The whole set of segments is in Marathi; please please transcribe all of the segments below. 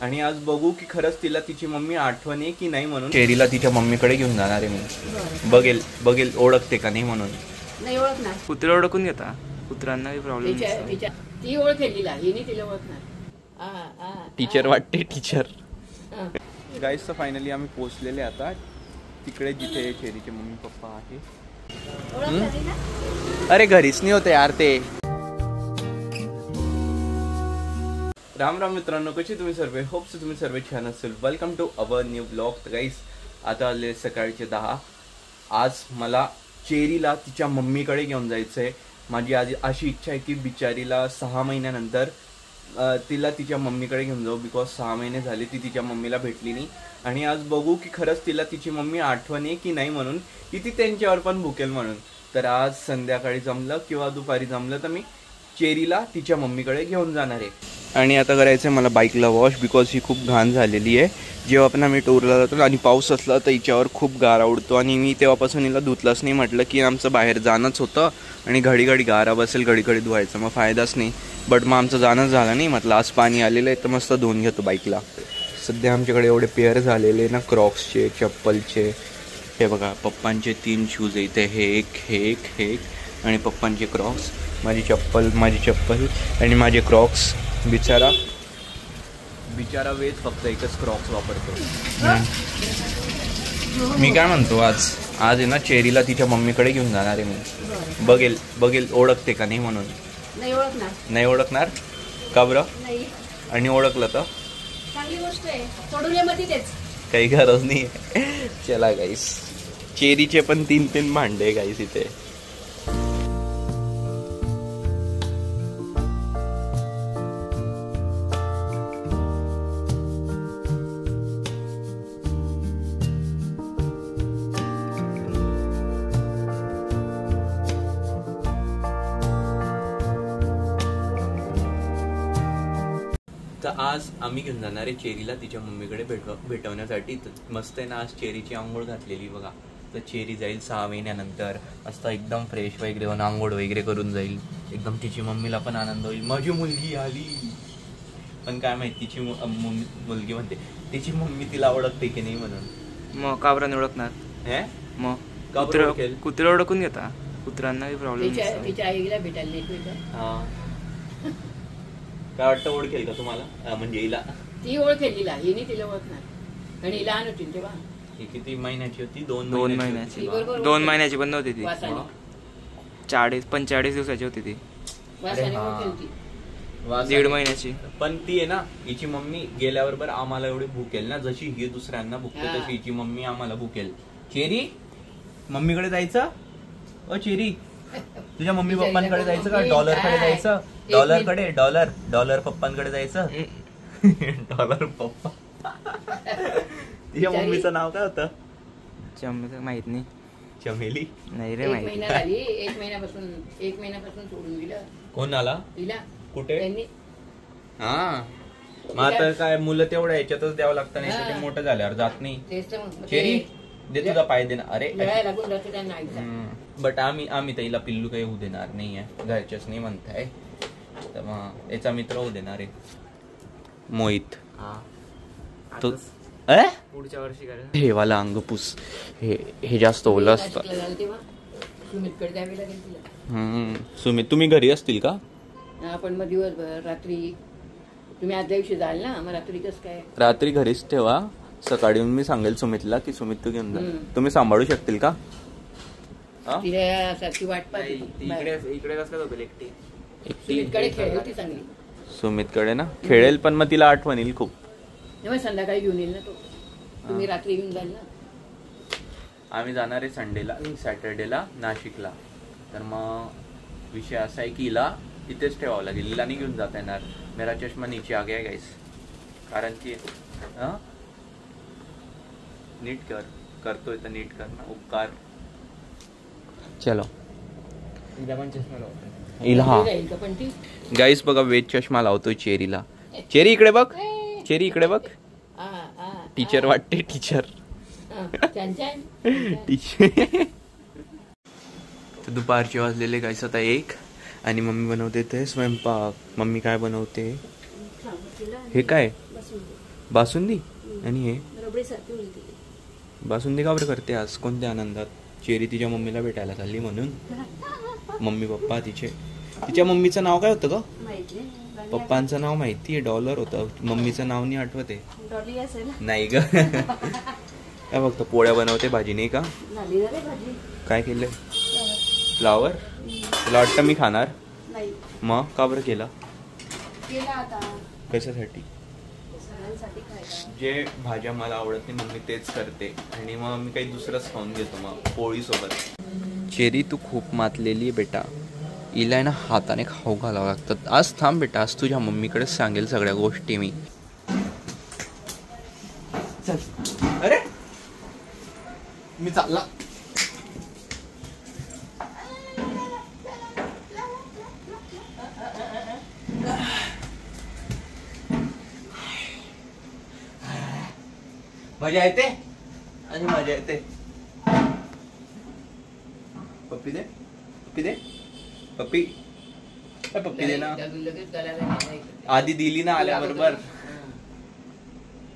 आणि आज बघू की खरंच तिला तिची मम्मी आठवण आहे की नाही म्हणून चेरीला तिच्या मम्मीकडे घेऊन जाणार आहे मी. बघेल ओळखते का नाही म्हणून. नाही ओळखणार. कुत्रा ओळखून घेता. कुत्र्यांना प्रॉब्लेम. ती ओळखेल तिला ओळखणार. टीचर वाटते टीचर. गाईस तर फायनली आम्ही पोहोचलेले आता तिकडे जिथे चेरीचे मम्मी पप्पा आहे. अरे घरीच नाही होते यार ते. राम राम मित्रांनो, कसे तुम्ही सर्व. होप सो तुम्ही सर्व छान असेल. Welcome to our new blog. तर गाईस आता आले सकाळचे 10. आज मला चेरीला तिच्या मम्मीकडे घेऊन जायचं आहे. माझी आज अशी इच्छा आहे की बिचारीला 6 महिन्यानंतर तिला तिच्या मम्मीकडे घेऊन जाऊ. बिकॉज 6 महिने झाले ती तिच्या मम्मीला भेटली नाही. आणि आज बघू की खरंच तिला तिची मम्मी आठवण आहे की नाही म्हणून, की ती त्यांच्यावर पण भुकेल म्हणून. तर आज संध्याकाळी जमलं किंवा दुपारी जमलं तर मी चेरीला तिच्या मम्मीकडे घेऊन जाणार आहे. आणि आता करायचं आहे मला बाईकला वॉश, बिकॉज ही खूप घाण झालेली आहे. जेव्हा पण आम्ही टूरला जातो आणि पाऊस असला तर हिच्यावर खूप गारा उडतो. आणि मी तेव्हापासून हिला धुतलंच नाही. म्हटलं की आमचं बाहेर जाणंच होतं आणि घडी घडी गारा बसेल, घडी घडी धुवायचं मग फायदाच नाही. बट मग आमचं जाणंच झालं नाही. म्हटलं आज पाणी आलेलं आहे तर मस्त धुवून घेतो बाईकला. सध्या आमच्याकडे एवढे पेअर झालेले ना क्रॉक्सचे, चप्पलचे. हे बघा पप्पांचे 3 शूज आहे इथे. हे एक आणि पप्पांचे क्रॉक्स. माझी चप्पल आणि माझे क्रॉक्स. बिचारा वेज फक्त एकच क्रॉक्स वापरतो. मी काय म्हणतो आज आहे ना चेरीला तिच्या मम्मीकडे घेऊन जाणार आहे मी. बघेल ओळखते का नाही म्हणून. नाही ओळखणार का बरं. आणि ओळखलं तर चांगली गोष्ट आहे. सोडून ये मध्ये तेच. काही गरज नाही. चला गाईस, चेरीचे पण 3 भांडे गाईस इथे. तर आज आम्ही घेऊन जाणार आहे चेरीला तिच्या मम्मीकडे भेटवण्यासाठी. मस्त आहे ना, आज चेरीची आंघोळ घातलेली बघा. तर चेरी जाईल 6 महिन्यानंतर. असता एकदम फ्रेश वगैरे होऊन आंघोळ वगैरे करून जाईल. एकदम तिची मम्मीला पण आनंद होईल, माझी मुलगी आली. पण काय माहिती तिची मुलगी म्हणते तिची मम्मी तिला ओळखते की नाही म्हणून. मग का बरं ओळखणार. मग कुत्रा ओळखून घेता. कुत्र्यांना प्रॉब्लेम. तिच्या आईला भेटायला. हा काय वाटतं ओळखेल का तुम्हाला. म्हणजे हिला ती ओळखेल तिला ओळखणार. आणि हिला आणतील तेव्हा. ही किती महिन्याची होती. 2 महिन्याची. 2 महिन्याची पण नव्हती ती. 45 दिवसाची होती ती. 1.5 महिन्याची. पण ती आहे ना हिची मम्मी गेल्यावर बरं आम्हाला एवढी भूकेल ना, जशी ही दुसऱ्यांना भूकते तशी हिची मम्मी आम्हाला भूकेल. चेरी मम्मीकडे जायचं. ओ चेरी, तुझ्या मम्मी पप्पांकडे जायचं का. डॉलरकडे जायचं. डॉलर पप्पांकडे जायचं. डॉलर पप्पा. तिच्या मम्मीचं नाव काय होतं. चमेली माहित नाही. चमेली नाही रे माहिती. 1 महिन्यापासून सोडून दिलं. कोण आला तिला कुठे. हा मग आता काय मुलं तेवढ्या याच्यातच द्यावं लागतं, नाही तर ते मोठं झाल्यावर जात नाही. चेरी दे तुझा पाय दे ना. अरे बट आम्ही तर हिला पिल्लू काही होऊ देणार नाहीये. घरच्याच नाही म्हणताय तर मग याचा मित्र होऊ देणार आहे मोहित. तो पुढच्या वर्षी हे वाला अंगपूस हे जास्त ओलं असतं. सुमित तुम्ही घरी असतील का. आपण मग दिवसभर रात्री तुम्ही आदल्या दिवशी जाल ना. मग रात्री कसं काय. रात्री घरीच ठेवा. सकाळी मी सांगेल सुमितला की सुमित तू घेऊन जा. तुम्ही सांभाळू शकतील का. तिला वाट पाहिजे. इकडे कसं होतं एकटी. सुमितकडे खेळ होती चांगली. सुमितकडे ना खेळेल, पण मग तिला आठवण येईल खूप. संध्याकाळी घेऊन येईल ना तो. तुम्ही रात्री घेऊन जाल ना. आम्ही जाणार आहे सॅटर्डेला नाशिकला. तर मग विषय असा आहे की हिला इथेच ठेवावं लागेल. हिला नाही घेऊन जाता येणार. मेरा चष्मा नीचे आ गया गाइस. कारण की नीट करतोय तर नीट कर ना. उपकार. चलो गाईस बघा वेज चष्मा लावतोय चेरीला. चेरी इकडे बघ. टीचर वाटते टीचर. दुपारचे वाजलेले गाईस आता 1 आणि मम्मी बनवते ते स्वयंपाक. मम्मी काय बनवते हे काय बासुंदी आणि हे रबडी सारखी उलटी. बासुंदी का बरं करते आज कोणत्या आनंदात? चेरी तिच्या मम्मीला भेटायला चालली म्हणून. मम्मी पप्पा तिच्या मम्मीचं नाव काय होतं ग? माहिती नाही. पप्पांचं नाव माहितीये, डॉलर होतं. मम्मीचं नाव नाही आठवत आहे. डॉली असेल. नाही ग. काय फक्त पोळ्या बनवते, भाजी नाही का? झाली ना रे भाजी. काय केलंय? फ्लावर. तुला वाटतं मी खाणार? नाही मग का बरं केला? केला आता कशासाठी? सगळ्यांसाठी खायला. जे भाज्या मला आवडत नाही मग मी तेच करते आणि मग मी काही दुसरंच खाऊन घेतो मग पोळी सोबत. चेरी तू खूप मातलेली बेटा, हिला ना हाताने खाऊ घालावं लागतात. आज थांब बेटा, आज तुझ्या मम्मीकडे सांगेल सगळ्या गोष्टी मी. चल. अरे मी चालला. मजा येते आणि मजा येते. पप्पी दे, पप्पी दे, पप्पी पप्पी दे ना. आधी दिली ना आल्याबरोबर.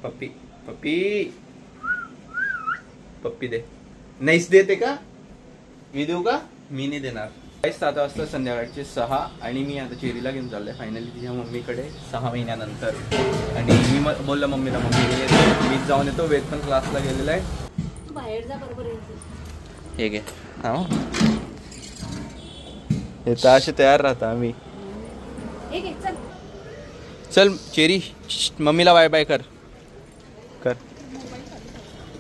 पप्पी पप्पी पप्पी दे. नाहीच देते का? मी देऊ का? मी नाही देणार. 7 वाजता संध्याकाळचे 6 आणि मी आता चेरीला घेऊन चाललोय फायनली तिच्या मम्मीकडे 6 महिन्यानंतर. आणि मी बोललो मम्मीला, मम्मी मीच जाऊन येतो, वेद पण क्लासला गेलेला आहे. बाहेर जा बरोबर येते. हे घे. हे तर असे तयार राहता आम्ही. हे घे चल. चल चेरी, मम्मीला बाय बाय कर कर.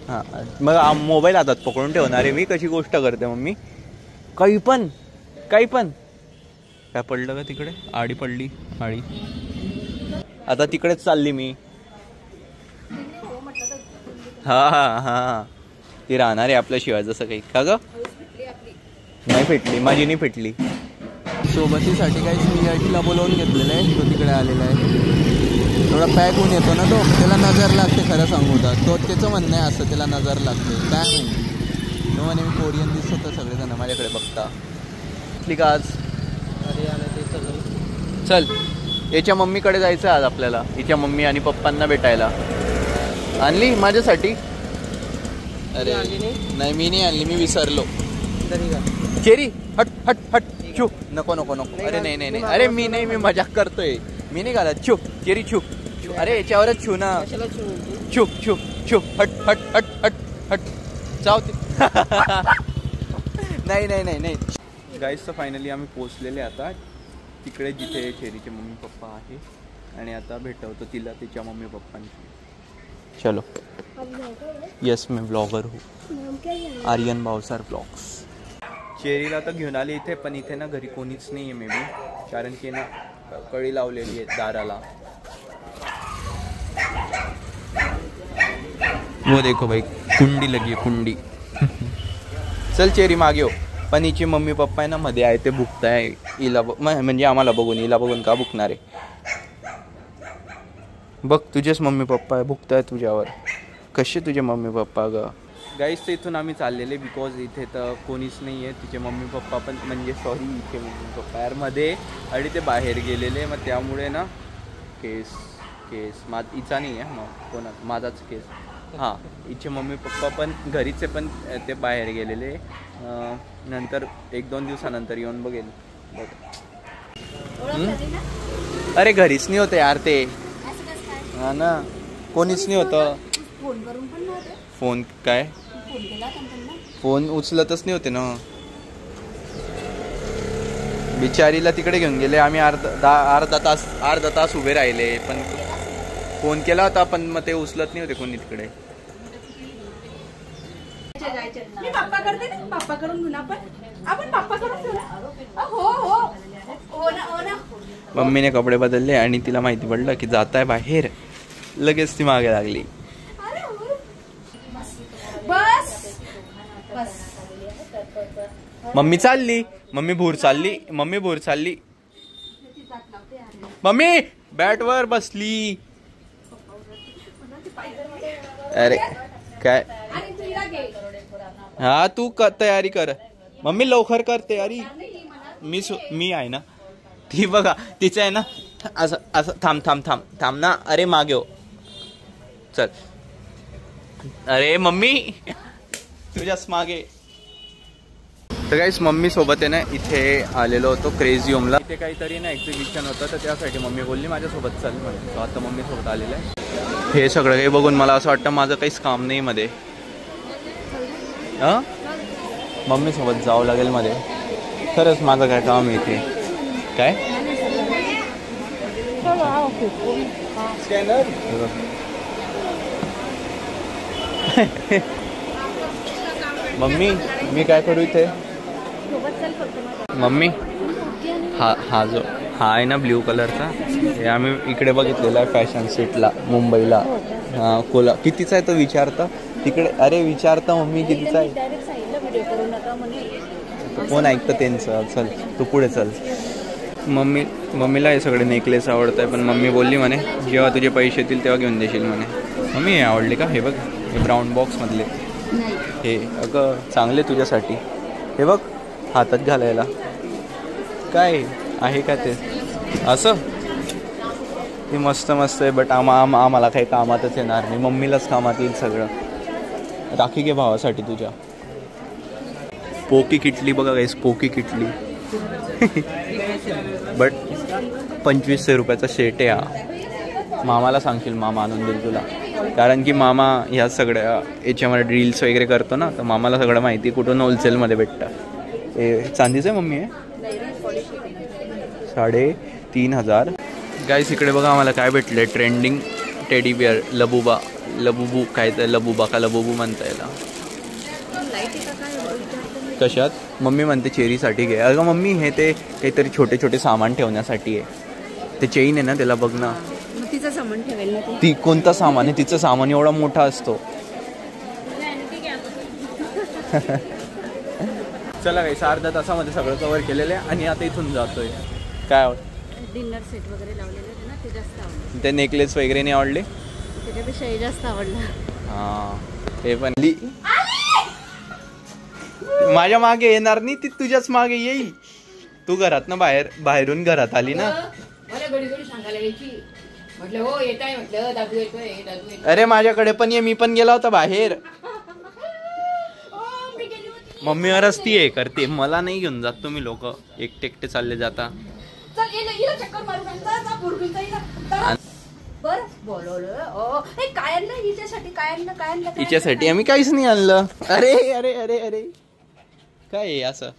हां मग मोबाईल हातात पकडून ठेवणार आहे मी. कशी गोष्ट करते मम्मी? काही पण काय पडलं का तिकडे? आडी पडली. आडी आता तिकडेच चालली मी. हा ती राहणार आहे आपल्याशिवाय जसं काही. का ग? नाही फेटली, माझी नाही फेटली. सोबतीसाठी काही मी याठीला बोलवून घेतलेलं आहे. तो तिकडे आलेला आहे. थोडा पॅक होऊन येतो ना तो, त्याला नजर लागते. खरं सांगू तर तो त्याचं म्हणणं आहे असं, त्याला नजर लागते. काय माहिती. तो म्हणे मी कोरियन दिसतो सगळेजण माझ्याकडे बघता. का आज चल याच्या मम्मीकडे जायचं आज आपल्याला. हिच्या मम्मी आणि पप्पांना भेटायला. आणली माझ्यासाठी? अरे नाही मी नाही आणली, मी विसरलो. चेरी हट हट हट. चुप. नको नको नको. अरे नाही नाही नाही. अरे मी नाही, मी मजाक करतोय. मी नाही घालत. चुप चेरी चुप. अरे याच्यावरच छू ना. चुप चुप चुप. हट हट हट हट हट. जाऊ ते. नाही नाही नाही नाही. गाईस तर फायनली आम्ही पोचलेले आता तिकडे जिथे चेरीचे मम्मी पप्पा आहे. आणि आता भेटवतो तिला तिच्या मम्मी पप्पांची. चलो. यस मैं ब्लॉगर हूँ. आर्यन भावसार ब्लॉग्स. चेरीला तर घेऊन आली इथे, पण इथे ना घरी कोणीच नाही आहे मे बी, कारण की ना कळी लावलेली आहे दाराला. वो देखो भाई कुंडी लगी है, कुंडी. चल चेरी मागे हो. पण हिचे मम्मी पप्पा आहे ना मध्ये आहे, ते भुकताय हिला म्हणजे आम्हाला बघून. हिला बघून का भुकणार आहे? बघ तुझेच मम्मी पप्पा आहे, भुकताय तुझ्यावर. कसे तुझे मम्मी पप्पा ग? गाईस तर इथून आम्ही चाललेले बिकॉज इथे तर कोणीच नाही आहे. तिचे मम्मी पप्पा पण म्हणजे सॉरी इथे मम्मी पप्पा यार मध्ये आणि ते बाहेर गेलेले. मग त्यामुळे ना केस हिचा नाही आहे. मग कोणा माझाच केस. हां हिचे मम्मी पप्पा पण घरीचे, पण ते बाहेर गेलेले. नंतर 1-2 दिवसानंतर येऊन बघेल. बघ अरे घरीच नाही होते यार ते. हा ना कोणीच नाही होतं. फोन काय फोन उचलतच नाही होते ना. बिचारीला तिकडे घेऊन गेले आम्ही. अर्धा तास उभे राहिले, पण फोन केला होता पण मग ते उचलत नाही होते कोणी तिकडे. मी पप्पा करते ना, पप्पा करून घेऊ ना आपण पप्पा करून घेऊ ना. हो हो हो ना हो ना. मम्मीने कपडे बदलले आणि तिला माहिती पडलं की जात आहे बाहेर. लगेच ती मागे लागली. बस बस. मम्मी चालली. मम्मी भूर चालली. मम्मी बॅट वर बसली. अरे काय? हा तू तयारी कर. मम्मी लवकर कर तयारी. मी आहे ना. ती बघा तिचं आहे ना असं असं. थांब ना. अरे मागे हो. चल. अरे मम्मी तुझ्याच मागे. तर काहीच मम्मी सोबत आहे ना इथे आलेलो होतो क्रेझी होमला. इथे काहीतरी ना एक्झिबिशन होतं तर त्यासाठी मम्मी बोलली माझ्यासोबत चल म्हणे. तो आता मम्मी सोबत आलेलं आहे. हे सगळं काही बघून मला असं वाटतं माझं काहीच काम नाही मध्ये. मम्मी सोबत जावं लागेल मध्ये. खरंच माझं काय काम आहे इथे. काय मम्मी मी काय करू इथे. मम्मी हा आहे ना ब्ल्यू कलरचा. हे आम्ही इकडे बघितलेला आहे फॅशन सिटीला मुंबईला. कोला कितीचा आहे तो विचारता तिकडे. अरे विचारता मम्मी कितीचा आहे. कोण ऐकतं त्यांचं. चल तू पुढे चल. मम्मीला हे सगळे नेकलेस आवडत आहे पण मम्मी बोलली म्हणे जेव्हा तुझे पैसे येतील तेव्हा घेऊन देशील म्हणे. मम्मी हे आवडले का. हे बघ हे ब्राऊन बॉक्समधले हे अगं चांगले तुझ्यासाठी. हे बघ हातात घालायला काय आहे का ते असं. ते मस्त आहे बट आम्हाला काही कामातच येणार नाही. मम्मीलाच कामात येईल सगळं. राखी घे भावासाठी तुझ्या. पोकी किटली बघा काही पोकी किटली. बट 2500 रुपयाचा सेट आहे हा. मामाला सांगशील मामा आणून देईल तुला. कारण की मामा ह्या सगळ्या याच्यामध्ये रील्स वगैरे करतो ना तर मामाला सगळं माहिती कुठून होलसेलमध्ये भेटतं. हे चांदीचं आहे मम्मी आहे. 3500. गाईस इकडे बघा आम्हाला काय भेटले. ट्रेंडिंग टेडी बिअर लबुबू काय तर लबुबा का लबुबू म्हणता याला. कशात. मम्मी म्हणते चेरीसाठी घे. अगं मम्मी हे ते काहीतरी छोटे छोटे सामान ठेवण्यासाठी आहे. ते चेन आहे ना त्याला बघ ना. तिचं सामान ठेवेल ना ती कोणता सामान आहे. तिचं सामान एवढा मोठा असतो. चला काही अर्ध्या तासामध्ये सगळं कव्हर केलेलं आहे आणि आता इथून जातोय. काय डिनर सेट वगैरे लावलेले होते ना ते जास्त आवडले. ते नेकलेस वगैरे नाही आवडले. त्याच्यापेक्षा हे जास्त आवडलं. हां हे पण माझ्या मागे येणार नाही ती तुझ्याच मागे येईल. तू घरात ना बाहेरून घरात आली ना. मला घडी सांगायला यायची. म्हटलं हो येत आहे. म्हटलं दादू येतोय. अरे माझ्याकडे पण ये. मी पण गेला होता बाहेर. मम्मी ती आहे करते. मला नाही घेऊन जात तुम्ही लोक. एकटे चालले जाता. हिच्यासाठी आम्ही काहीच नाही आणलं. अरे अरे अरे अरे काय आहे असं.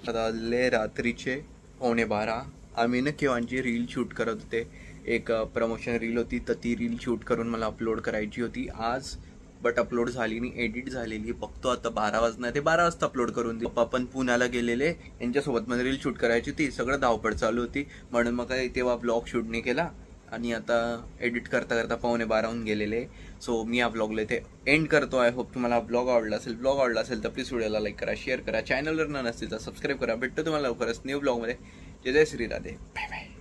रात्रीचे 11:15. आम्ही ना केव्हाची रील शूट करत होते. एक प्रमोशन रील होती तर ती रील शूट करून मला अपलोड करायची होती आज. बट अपलोड झाली नाही. एडिट झालेली. बघतो आता 12 वाजता. ते 12 वाजता अपलोड करून दे. पप्पा पण पुण्याला गेलेले. यांच्यासोबत मला रील शूट करायची होती. सगळं धावपळ चालू होती म्हणून मग काही तेव्हा ब्लॉग शूट नाही केला. आणि आता एडिट करता 12:15 होऊन गेलेले. सो मी हा ब्लॉगला इथे एंड करतो. आय होप तुम्हाला ब्लॉग आवडला असेल. ब्लॉग आवडला असेल तर प्लीज व्हिडिओला लाईक करा, शेअर करा. चॅनलवर नसतील तर सबस्क्राईब करा. भेटतो तुम्हाला लवकरच न्यू ब्लॉगमध्ये. जय श्री राधे. Bye bye.